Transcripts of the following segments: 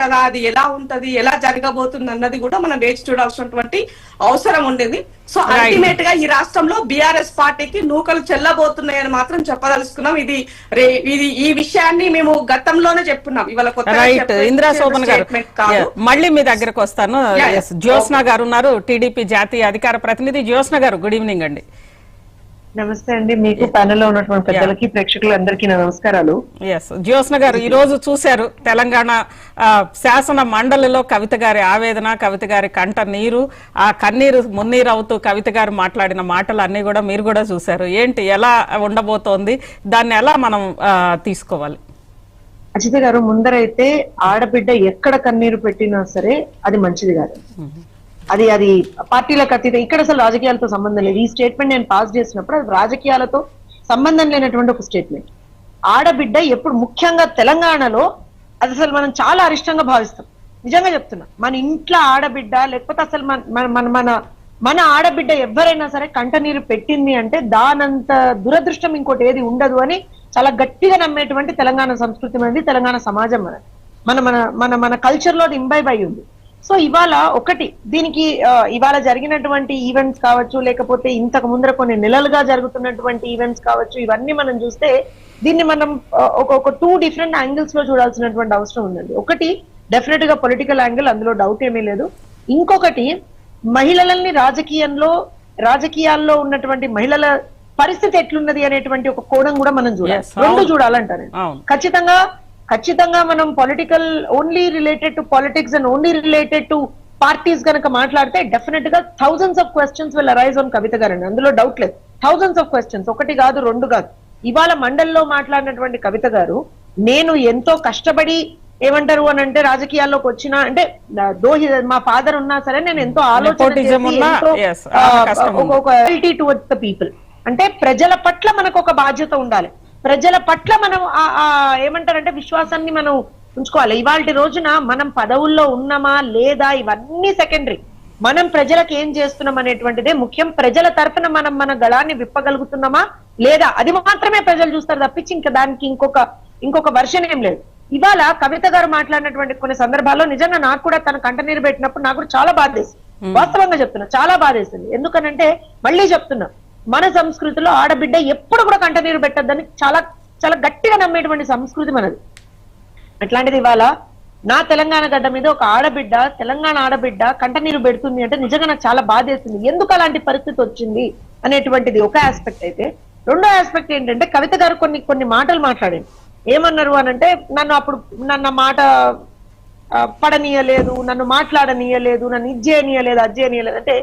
కదా, అది ఎలా ఉంటది, ఎలా జరగబోతుంది అన్నది కూడా మనం వేచి చూడాల్సినటువంటి అవసరం ఉండేది. సో అల్టిమేట్ గా ఈ రాష్ట్రంలో బీఆర్ఎస్ పార్టీకి నూకలు చెల్లబోతున్నాయని మాత్రం చెప్పదలుచుకున్నాం. ఇది ఈ విషయాన్ని మేము గతంలోనే చెప్పున్నాం, ఇవాళ ఇందిరా శోభన్ గారు మళ్ళీ మీ దగ్గరకు వస్తాను. జ్యోత్స్న గారు ఉన్నారు, టీడీపీ జాతీయ అధికార ప్రతినిధి. జ్యోత్స్న గారు, గుడ్ ఈవినింగ్ అండి. నమస్తే అండి, మీకు ప్యానెల్లో ఉన్నటువంటి పెద్దలకి ప్రేక్షకులందరికీ నా నమస్కారాలు. జ్యోత్స్న గారు, ఈ రోజు చూశారు తెలంగాణ శాసన మండలిలో కవిత గారి ఆవేదన, కవిత గారి కంట నీరు, ఆ కన్నీరు మున్నీరు అవుతూ కవిత గారు మాట్లాడిన మాటలు అన్ని కూడా మీరు కూడా చూశారు. ఏంటి, ఎలా ఉండబోతోంది, దాన్ని ఎలా మనం తీసుకోవాలి? అజిత గారు, ముందరైతే ఆడబిడ్డ ఎక్కడ కన్నీరు పెట్టినా సరే అది మంచిది కాదు. అది పార్టీలకు అతీతం. ఇక్కడ అసలు రాజకీయాలతో సంబంధం లేదు. ఈ స్టేట్మెంట్ నేను పాస్ చేసినప్పుడు అది రాజకీయాలతో సంబంధం లేనటువంటి ఒక స్టేట్మెంట్. ఆడబిడ్డ ఎప్పుడు, ముఖ్యంగా తెలంగాణలో అది అసలు మనం చాలా అరిష్టంగా భావిస్తాం. నిజంగా చెప్తున్నా, మన ఇంట్లో ఆడబిడ్డ లేకపోతే అసలు మన ఆడబిడ్డ ఎవరైనా సరే కంటనీరు పెట్టింది అంటే దానంత దురదృష్టం ఇంకోటి ఏది ఉండదు అని చాలా గట్టిగా నమ్మేటువంటి తెలంగాణ సంస్కృతి అనేది, తెలంగాణ సమాజం అనేది, మన కల్చర్ లో అది ఇంబైబ్ అయి ఉంది. సో ఇవాళ ఒకటి, దీనికి ఇవాళ జరిగినటువంటి ఈవెంట్స్ కావచ్చు, లేకపోతే ఇంతకు ముందర కొన్ని నెలలుగా జరుగుతున్నటువంటి ఈవెంట్స్ కావచ్చు, ఇవన్నీ మనం చూస్తే దీన్ని మనం ఒక 2 డిఫరెంట్ యాంగిల్స్ లో చూడాల్సినటువంటి అవసరం ఉందండి. ఒకటి డెఫినెట్ గా పొలిటికల్ యాంగిల్, అందులో డౌట్ ఏమీ లేదు. ఇంకొకటి మహిళలని రాజకీయాల్లో ఉన్నటువంటి మహిళల పరిస్థితి ఎట్లున్నది అనేటువంటి ఒక కోణం కూడా మనం చూడాలి. రెండు చూడాలంటారు. ఖచ్చితంగా మనం political only related to politics and only related to parties కనుక మాట్లాడితే డెఫినెట్ గా thousands of questions will arise on Kavitha గారండి, అందులో డౌట్ లేదు. థౌజండ్స్ ఆఫ్ క్వశ్చన్స్, ఒకటి కాదు, 2 కాదు. ఇవాళ మండలిలో మాట్లాడినటువంటి కవిత గారు, నేను ఎంతో కష్టపడి ఏమంటారు అని అంటే రాజకీయాల్లోకి వచ్చిన అంటే మా ఫాదర్ ఉన్నా సరే నేను ఎంతో ఆలోచన టువర్డ్స్ ద పీపుల్, అంటే ప్రజల పట్ల మనకు ఒక బాధ్యత ఉండాలి, ప్రజల పట్ల మనం ఏమంటారంటే విశ్వాసాన్ని మనం ఉంచుకోవాలి. ఇవాళ రోజున మనం పదవుల్లో ఉన్నామా లేదా ఇవన్నీ సెకండరీ, మనం ప్రజలకు ఏం చేస్తున్నాం అనేటువంటిదే ముఖ్యం. ప్రజల తరఫున మనం మన గళాన్ని విప్పగలుగుతున్నామా లేదా, అది మాత్రమే ప్రజలు చూస్తారు తప్పించి ఇంకా దానికి ఇంకొక వర్షన్ ఏం లేదు. ఇవాళ కవిత గారు మాట్లాడినటువంటి కొన్ని సందర్భాల్లో నిజంగా నాకు కూడా తన కంటనీరు పెట్టినప్పుడు నాకు కూడా చాలా బాధేసింది. వాస్తవంగా చెప్తున్నా, చాలా బాధేసింది. ఎందుకనంటే మళ్ళీ చెప్తున్నా, మన సంస్కృతిలో ఆడబిడ్డ ఎప్పుడు కూడా కంటనీరు పెట్టద్దని చాలా చాలా గట్టిగా నమ్మేటువంటి సంస్కృతి మనది. అట్లాంటిది ఇవాళ నా తెలంగాణ గడ్డ మీద ఒక ఆడబిడ్డ, తెలంగాణ ఆడబిడ్డ కంటనీరు పెడుతుంది అంటే నిజంగా నాకు చాలా బాధేస్తుంది. ఎందుకు అలాంటి పరిస్థితి వచ్చింది అనేటువంటిది ఒక ఆస్పెక్ట్ అయితే, రెండో ఆస్పెక్ట్ ఏంటంటే కవిత గారు కొన్ని మాటలు మాట్లాడారు. ఏమన్నారు అనంటే, నన్ను మాట పడనీయలేదు, నన్ను మాట్లాడనీయలేదు, నన్ను ఇజ్జేయనీయలేదు, అజ్జేయనీయలేదు అంటే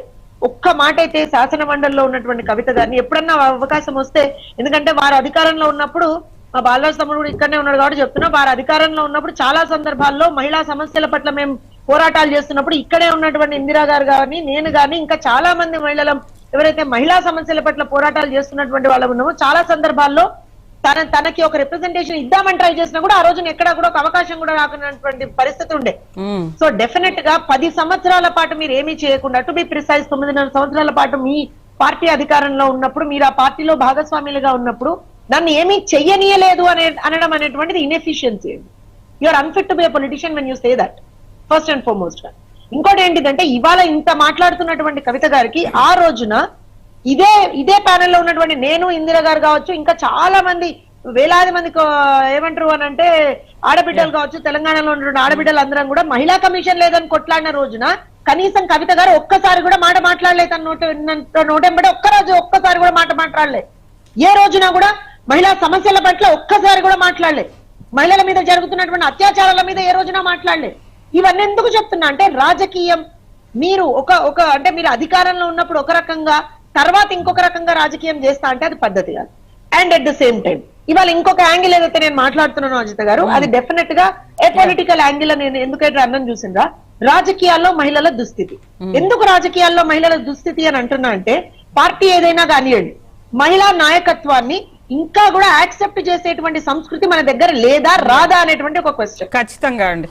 ఒక్క మాట అయితే శాసన మండలిలో ఉన్నటువంటి కవిత గారిని ఎప్పుడన్నా అవకాశం వస్తే, ఎందుకంటే వారు అధికారంలో ఉన్నప్పుడు, మా బాలరాజు తమ్ముడు కూడా ఇక్కడనే ఉన్నాడు కాబట్టి చెప్తున్నా, వారు అధికారంలో ఉన్నప్పుడు చాలా సందర్భాల్లో మహిళా సమస్యల పట్ల మేము పోరాటాలు చేస్తున్నప్పుడు ఇక్కడే ఉన్నటువంటి ఇందిరా గారు కానీ నేను కానీ ఇంకా చాలా మంది మహిళల ఎవరైతే మహిళా సమస్యల పట్ల పోరాటాలు చేస్తున్నటువంటి వాళ్ళు ఉన్నామో చాలా సందర్భాల్లో తనకి ఒక రిప్రజెంటేషన్ ఇద్దామని ట్రై చేసినా కూడా ఆ రోజున ఎక్కడా కూడా ఒక అవకాశం కూడా రాకున్నటువంటి పరిస్థితి ఉండే. సో డెఫినెట్ గా 10 సంవత్సరాల పాటు మీరు ఏమీ చేయకుండా, టు బి ప్రిసైజ్ 9.5 సంవత్సరాల పాటు మీ పార్టీ అధికారంలో ఉన్నప్పుడు, మీరు ఆ పార్టీలో భాగస్వాములుగా ఉన్నప్పుడు నన్ను ఏమీ చెయ్యనీయలేదు అనడం అనేటువంటిది inefficiency. You are unfit to be a politician when you say that, first and foremost గా. ఇంకోటి ఏంటిదంటే, ఇవాళ ఇంత మాట్లాడుతున్నటువంటి కవిత గారికి ఆ రోజున ఇదే ప్యానెల్లో ఉన్నటువంటి నేను, ఇందిరా గారు కావచ్చు, ఇంకా చాలా మంది వేలాది మంది ఏమంటారు అని అంటే ఆడబిడ్డలు కావచ్చు, తెలంగాణలో ఉన్నటువంటి ఆడబిడ్డలు అందరం కూడా మహిళా కమిషన్ లేదని కొట్లాడిన రోజున కనీసం కవిత గారు ఒక్కసారి కూడా మాట మాట్లాడలేదు. తన నోటెంబడి ఒక్కసారి కూడా మాట మాట్లాడలేదు. ఏ రోజున కూడా మహిళా సమస్యల పట్ల ఒక్కసారి కూడా మాట్లాడలేదు. మహిళల మీద జరుగుతున్నటువంటి అత్యాచారాల మీద ఏ రోజున మాట్లాడలేదు. ఇవన్నీ ఎందుకు చెప్తున్నా అంటే, రాజకీయం మీరు అంటే మీరు అధికారంలో ఉన్నప్పుడు ఒక రకంగా, తర్వాత ఇంకొక రకంగా రాజకీయం చేస్తా అంటే అది పద్ధతి కాదు. And at the same time ఇవాళ ఇంకొక యాంగిల్ ఏదైతే నేను మాట్లాడుతున్నానో అజిత గారు, అది డెఫినెట్ గా ఏ పొలిటికల్ యాంగిల్ నేను ఎందుకైతే అన్నం చూసిందా, రాజకీయాల్లో మహిళల దుస్థితి. ఎందుకు రాజకీయాల్లో మహిళల దుస్థితి అని అంటున్నా అంటే, పార్టీ ఏదైనా కానివ్వండి, మహిళా నాయకత్వాన్ని ఇంకా కూడా యాక్సెప్ట్ చేసేటువంటి సంస్కృతి మన దగ్గర లేదా రాదా అనేటువంటి ఒక క్వశ్చన్. ఖచ్చితంగా అండి,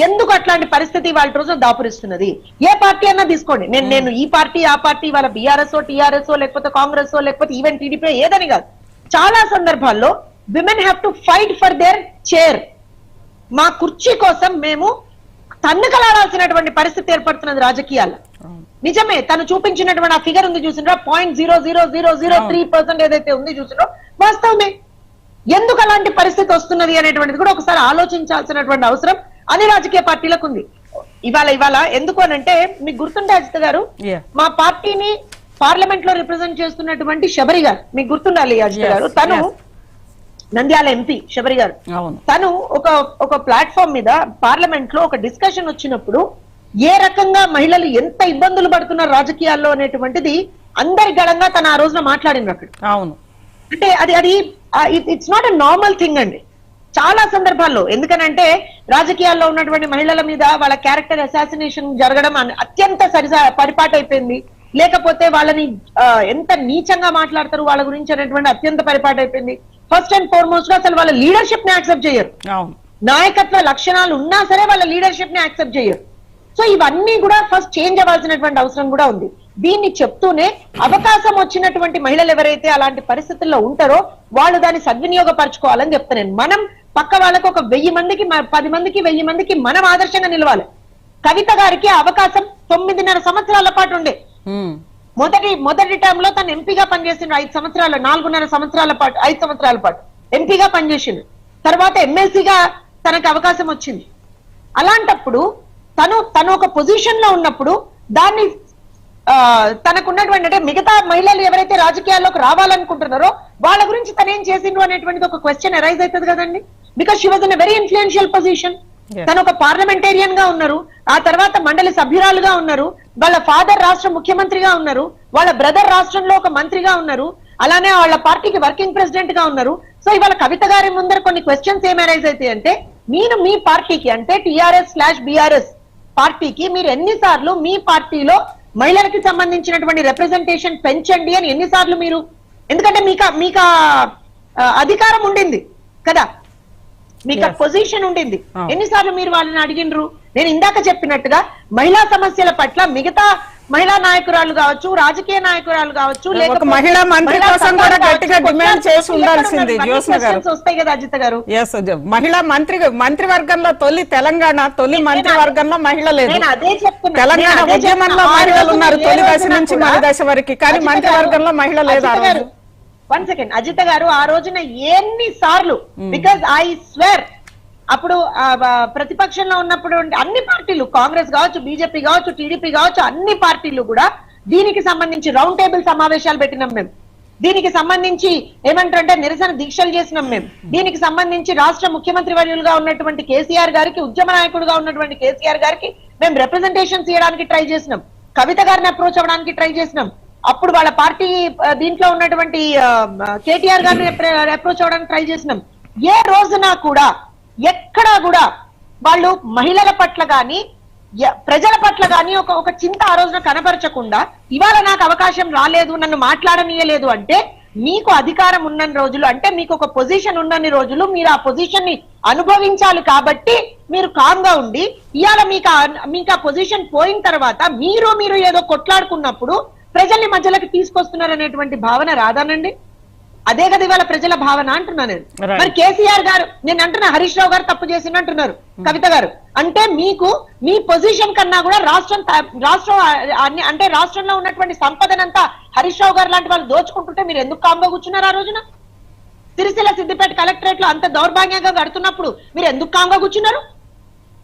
ఎందుకు అట్లాంటి పరిస్థితి వాళ్ళ రోజు దాపురిస్తున్నది? ఏ పార్టీ అన్నా తీసుకోండి, నేను ఈ పార్టీ ఆ పార్టీ, వాళ్ళ బీఆర్ఎస్ టీఆర్ఎస్ లేకపోతే కాంగ్రెస్ లేకపోతే ఈవెన్ టీడీపీ ఏదని కాదు, చాలా సందర్భాల్లో women have to fight for their chair. మా కుర్చీ కోసం మేము తన్నుకలాడాల్సినటువంటి పరిస్థితి ఏర్పడుతున్నది రాజకీయాల్లో. నిజమే, తను చూపించినటువంటి ఆ ఫిగర్ ఉంది చూసిండ్రా, 0.00003% ఏదైతే ఉంది చూసిండ్రో వాస్తవమే. ఎందుకు అలాంటి పరిస్థితి వస్తున్నది అనేటువంటిది కూడా ఒకసారి ఆలోచించాల్సినటువంటి అవసరం అన్ని రాజకీయ పార్టీలకు ఉంది. ఇవాళ ఎందుకు అనంటే, మీకు గుర్తుండే అజిత గారు, మా పార్టీని పార్లమెంట్ లో రిప్రజెంట్ చేస్తున్నటువంటి శబరి గారు, మీకు గుర్తుండాలి అజిత గారు, తను నంద్యాల ఎంపీ శబరి గారు, తను ఒక ప్లాట్ఫామ్ మీద పార్లమెంట్ లో ఒక డిస్కషన్ వచ్చినప్పుడు ఏ రకంగా మహిళలు ఎంత ఇబ్బందులు పడుతున్నారు రాజకీయాల్లో అనేటువంటిది అందరి గళంగా తను ఆ రోజున మాట్లాడిన అక్కడ. అవును, అంటే అది it's not a normal thing అండి చాలా సందర్భాల్లో. ఎందుకనంటే రాజకీయాల్లో ఉన్నటువంటి మహిళల మీద వాళ్ళ క్యారెక్టర్ అసాసినేషన్ జరగడం అత్యంత పరిపాటు అయిపోయింది. లేకపోతే వాళ్ళని ఎంత నీచంగా మాట్లాడతారు వాళ్ళ గురించి అనేటువంటి అత్యంత పరిపాటు అయిపోయింది. ఫస్ట్ అండ్ ఫార్మోస్ట్ గా అసలు వాళ్ళ లీడర్షిప్ ని యాక్సెప్ట్ చేయరు. నాయకత్వ లక్షణాలు ఉన్నా సరే వాళ్ళ లీడర్షిప్ ని యాక్సెప్ట్ చేయరు. సో ఇవన్నీ కూడా ఫస్ట్ చేంజ్ అవ్వాల్సినటువంటి అవసరం కూడా ఉంది. దీన్ని చెప్తూనే అవకాశం వచ్చినటువంటి మహిళలు ఎవరైతే అలాంటి పరిస్థితుల్లో ఉంటారో వాళ్ళు దాన్ని సద్వినియోగపరచుకోవాలని చెప్తాను. మనం పక్క వాళ్ళకు ఒక 1000 మందికి 10 మందికి 1000 మందికి మనం ఆదర్శంగా నిలవాలి. కవిత గారికి అవకాశం 9.5 సంవత్సరాల పాటు ఉండే. మొదటి టర్మ్ లో తను ఎంపీగా పనిచేసిండు 5 సంవత్సరాలు, 4.5 సంవత్సరాల పాటు 5 సంవత్సరాల పాటు ఎంపీగా పనిచేసిండు. తర్వాత ఎమ్మెల్సీగా తనకు అవకాశం వచ్చింది. అలాంటప్పుడు తను ఒక పొజిషన్ లో ఉన్నప్పుడు దాన్ని తనకున్నటువంటి అంటే మిగతా మహిళలు ఎవరైతే రాజకీయాల్లోకి రావాలనుకుంటున్నారో వాళ్ళ గురించి తనేం చేసిండు అనేటువంటిది ఒక క్వశ్చన్ అరైజ్ అవుతుంది కదండి. Because she was in a very influential position. తను ఒక పార్లమెంటేరియన్ గా ఉన్నారు, ఆ తర్వాత మండలి సభ్యురాలుగా ఉన్నారు, వాళ్ళ ఫాదర్ రాష్ట్ర ముఖ్యమంత్రిగా ఉన్నారు, వాళ్ళ బ్రదర్ రాష్ట్రంలో ఒక మంత్రిగా ఉన్నారు, అలానే వాళ్ళ పార్టీకి వర్కింగ్ ప్రెసిడెంట్ గా ఉన్నారు. సో ఇవాళ కవిత గారి ముందర కొన్ని క్వశ్చన్స్ ఏం అరైజ్ అవుతాయి అంటే, నేను మీ పార్టీకి అంటే TRS/BRS పార్టీకి మీరు ఎన్నిసార్లు మీ పార్టీలో మహిళలకి సంబంధించినటువంటి రిప్రజెంటేషన్ పెంచండి అని ఎన్నిసార్లు మీరు, ఎందుకంటే మీకు అధికారం ఉండింది కదా, మీకు పొజిషన్ ఉండింది, ఎన్నిసార్లు మీరు వాళ్ళని అడిగినరు? నేను ఇందాక చెప్పినట్టుగా మహిళా సమస్యల పట్ల మిగతా మహిళా నాయకురాలు కావచ్చు, రాజకీయ నాయకురాలు కావచ్చు, లేకపోతే మహిళా మంత్రి కోసం కూడా గట్టిగా డిమాండ్ చేసి ఉండాల్సింది జ్యోత్స్న గారు. వస్తాయి కదా అజిత గారు. మహిళా మంత్రివర్గంలో తెలంగాణ తొలి మంత్రివర్గంలో మహిళ లేదు. అదే చెప్తున్నా, తెలంగాణ ఉద్యమంలో మహిళలు ఉన్నారు తొలి దశ నుంచి మలి దశ వరకు, కానీ మంత్రివర్గంలో మహిళ లేదు. వన్ సెకండ్ అజిత గారు, ఆ రోజున ఎన్నిసార్లు, బికాజ్ ఐ స్వేర్ అప్పుడు ప్రతిపక్షంలో ఉన్నప్పుడు అన్ని పార్టీలు, కాంగ్రెస్ కావచ్చు, బీజేపీ కావచ్చు, టీడీపీ కావచ్చు, అన్ని పార్టీలు కూడా దీనికి సంబంధించి రౌండ్ టేబుల్ సమావేశాలు పెట్టినాం మేము. దీనికి సంబంధించి ఏమంటారంటే నిరసన దీక్షలు చేసినాం మేము. దీనికి సంబంధించి రాష్ట్ర ముఖ్యమంత్రి వర్యులుగా ఉన్నటువంటి కేసీఆర్ గారికి, ఉద్యమ నాయకుడుగా ఉన్నటువంటి కేసీఆర్ గారికి మేము రిప్రజెంటేషన్స్ ఇవ్వడానికి ట్రై చేసినాం. కవిత గారిని అప్రోచ్ అవ్వడానికి ట్రై చేసినాం. అప్పుడు వాళ్ళ పార్టీ దీంట్లో ఉన్నటువంటి కేటీఆర్ గారిని అప్రోచ్ అవ్వడానికి ట్రై చేసినాం. ఏ రోజున కూడా ఎక్కడా కూడా వాళ్ళు మహిళల పట్ల గాని ప్రజల పట్ల గాని ఒక చింత ఆ రోజున కనపరచకుండా, ఇవాళ నాకు అవకాశం రాలేదు, నన్ను మాట్లాడనీయలేదు అంటే, మీకు అధికారం ఉన్న రోజులు అంటే మీకు ఒక పొజిషన్ ఉన్నన్ని రోజులు మీరు ఆ పొజిషన్ ని అనుభవించాలి. కాబట్టి మీరు కామ్ గా ఉండి, ఇవాళ మీకు ఆ పొజిషన్ పోయిన తర్వాత మీరు ఏదో కొట్లాడుకున్నప్పుడు ప్రజల్ని మధ్యలోకి తీసుకొస్తున్నారు అనేటువంటి భావన రాదానండి? అదే కదా ఇవాళ ప్రజల భావన అంటున్నాను నేను. మరి కేసీఆర్ గారు, నేను అంటున్నా హరీష్ రావు గారు తప్పు చేసిండు అంటున్నారు కవిత గారు. అంటే మీకు మీ పొజిషన్ కన్నా కూడా రాష్ట్రంలో ఉన్నటువంటి సంపదనంతా హరీష్ రావు గారు లాంటి వాళ్ళు దోచుకుంటుంటే మీరు ఎందుకు కామ్గా కూర్చున్నారు? ఆ రోజున సిరిసిల్ల సిద్దిపేట కలెక్టరేట్ లో అంత దౌర్భాగ్యంగా గడుతున్నప్పుడు మీరు ఎందుకు కామ్గా కూర్చున్నారు?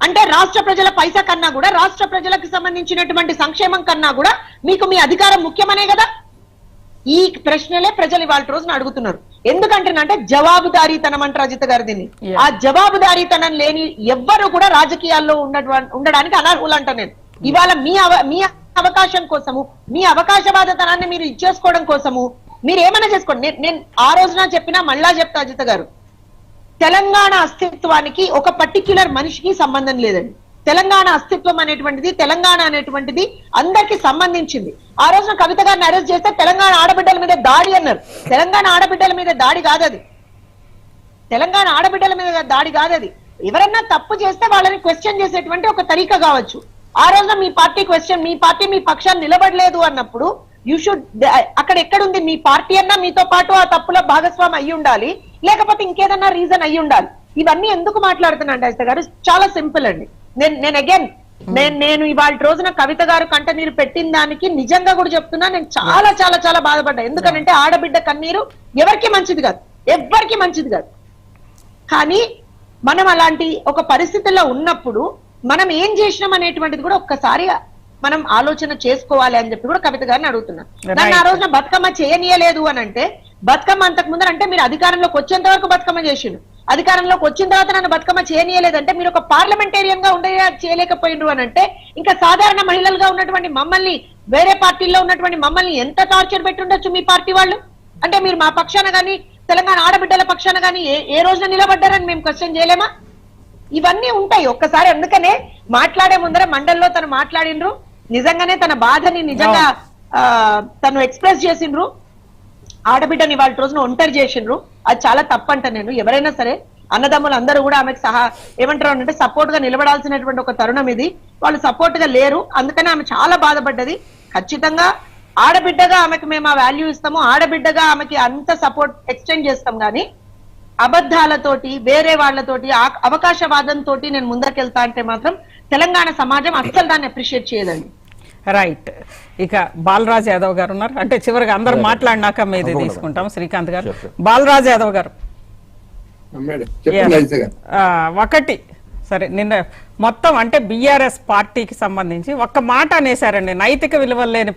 అంటే రాష్ట్ర ప్రజల పైసా కన్నా కూడా, రాష్ట్ర ప్రజలకు సంబంధించినటువంటి సంక్షేమం కన్నా కూడా మీకు మీ అధికారం ముఖ్యమనే కదా? ఈ ప్రశ్నలే ప్రజలు ఇవాళ రోజున అడుగుతున్నారు. ఎందుకంటేనంటే జవాబుదారీతనం అంటారు అజిత గారు దీన్ని. ఆ జవాబుదారీతనం లేని ఎవ్వరు కూడా రాజకీయాల్లో ఉండడానికి అనర్హులు అంట నేను. ఇవాళ మీ అవకాశం కోసము, మీ అవకాశవాదతనాన్ని మీరు ఇచ్చేసుకోవడం కోసము మీరు ఏమైనా చేసుకోండి. నేను ఆ రోజున చెప్పినా మళ్ళా చెప్తా అజిత గారు, తెలంగాణ అస్తిత్వానికి ఒక పర్టిక్యులర్ మనిషికి సంబంధం లేదండి. తెలంగాణ అస్తిత్వం అనేటువంటిది, తెలంగాణ అనేటువంటిది అందరికి సంబంధించింది. ఆ రోజున కవిత గారిని అరెస్ట్ చేస్తే తెలంగాణ ఆడబిడ్డల మీద దాడి అన్నారు. తెలంగాణ ఆడబిడ్డల మీద దాడి కాదది. తెలంగాణ ఆడబిడ్డల మీద దాడి కాదది. ఎవరన్నా తప్పు చేస్తే వాళ్ళని క్వశ్చన్ చేసేటువంటి ఒక తరీకా కావచ్చు. ఆ రోజున మీ పార్టీ మీ పక్షాన్ని నిలబడలేదు అన్నప్పుడు యూ షుడ్, అక్కడ ఎక్కడుంది మీ పార్టీ అన్నా మీతో పాటు ఆ తప్పులో భాగస్వామి అయ్యి ఉండాలి, లేకపోతే ఇంకేదన్నా రీజన్ అయ్యి ఉండాలి. ఇవన్నీ ఎందుకు మాట్లాడుతున్నా అంటే గారు చాలా సింపుల్ అండి. నేను అగైన్ నేను ఇవాళ రోజున కవిత గారు కంట నీరు పెట్టిన దానికి నిజంగా కూడా చెప్తున్నా, నేను చాలా చాలా చాలా బాధపడ్డా. ఎందుకంటే ఆడబిడ్డ కన్నీరు ఎవరికి మంచిది కాదు, ఎవ్వరికి మంచిది కాదు. కానీ మనం అలాంటి ఒక పరిస్థితుల్లో ఉన్నప్పుడు మనం ఏం చేసినాం అనేటువంటిది కూడా ఒక్కసారి మనం ఆలోచన చేసుకోవాలి అని చెప్పి కూడా కవిత గారిని అడుగుతున్నాను. నన్ను ఆ రోజున బతుకమ్మ చేయనీయలేదు అని అంటే, బతుకమ్మ అంతకు ముందర అంటే మీరు అధికారంలోకి వచ్చేంత వరకు బతుకమ్మ చేసిండు, అధికారంలోకి వచ్చిన తర్వాత నన్ను బతుకమ్మ చేయనీయలేదంటే మీరు ఒక పార్లమెంటేరియన్ గా ఉండే చేయలేకపోయిండ్రు అని అంటే, ఇంకా సాధారణ మహిళలుగా ఉన్నటువంటి మమ్మల్ని, వేరే పార్టీల్లో ఉన్నటువంటి మమ్మల్ని ఎంత టార్చర్ పెట్టుండొచ్చు మీ పార్టీ వాళ్ళు. అంటే మీరు మా పక్షాన గానీ తెలంగాణ ఆడబిడ్డల పక్షాన గానీ ఏ రోజున నిలబడ్డారని మేము క్వశ్చన్ చేయలేమా? ఇవన్నీ ఉంటాయి ఒక్కసారి. అందుకనే మాట్లాడే ముందర మండలిలో తను మాట్లాడిండ్రు, నిజంగానే తన బాధని నిజంగా తను ఎక్స్ప్రెస్ చేసిండ్రు, ఆడబిడ్డని వాళ్ళ రోజున ఒంటరి చేసిండ్రు. అది చాలా తప్పంట. నేను ఎవరైనా సరే అన్నదమ్ములు అందరూ కూడా ఆమెకు ఏమంటారు అంటే సపోర్ట్ గా నిలబడాల్సినటువంటి ఒక తరుణం ఇది. వాళ్ళు సపోర్ట్ గా లేరు, అందుకని ఆమె చాలా బాధపడ్డది. ఖచ్చితంగా ఆడబిడ్డగా ఆమెకు మేము ఆ వాల్యూ ఇస్తాము, ఆడబిడ్డగా ఆమెకి అంత సపోర్ట్ ఎక్స్టెండ్ చేస్తాం. కానీ అబద్ధాలతోటి, వేరే వాళ్ళతోటి, అవకాశవాదంతో నేను ముందరకెళ్తా అంటే మాత్రం తెలంగాణ సమాజం అస్సలు దాన్ని అప్రిషియేట్ చేయదండి. రైట్. ఇక బాలరాజ్ యాదవ్ గారు ఉన్నారు, అంటే చివరిగా అందరు మాట్లాడినాక మీది తీసుకుంటాం. శ్రీకాంత్ గారు, బాలరాజ్ యాదవ్ గారు ఒకటి సరే, నిన్న మొత్తం అంటే బీఆర్ఎస్ పార్టీకి సంబంధించి ఒక్క మాట అనేసారండి, నైతిక విలువలు లేని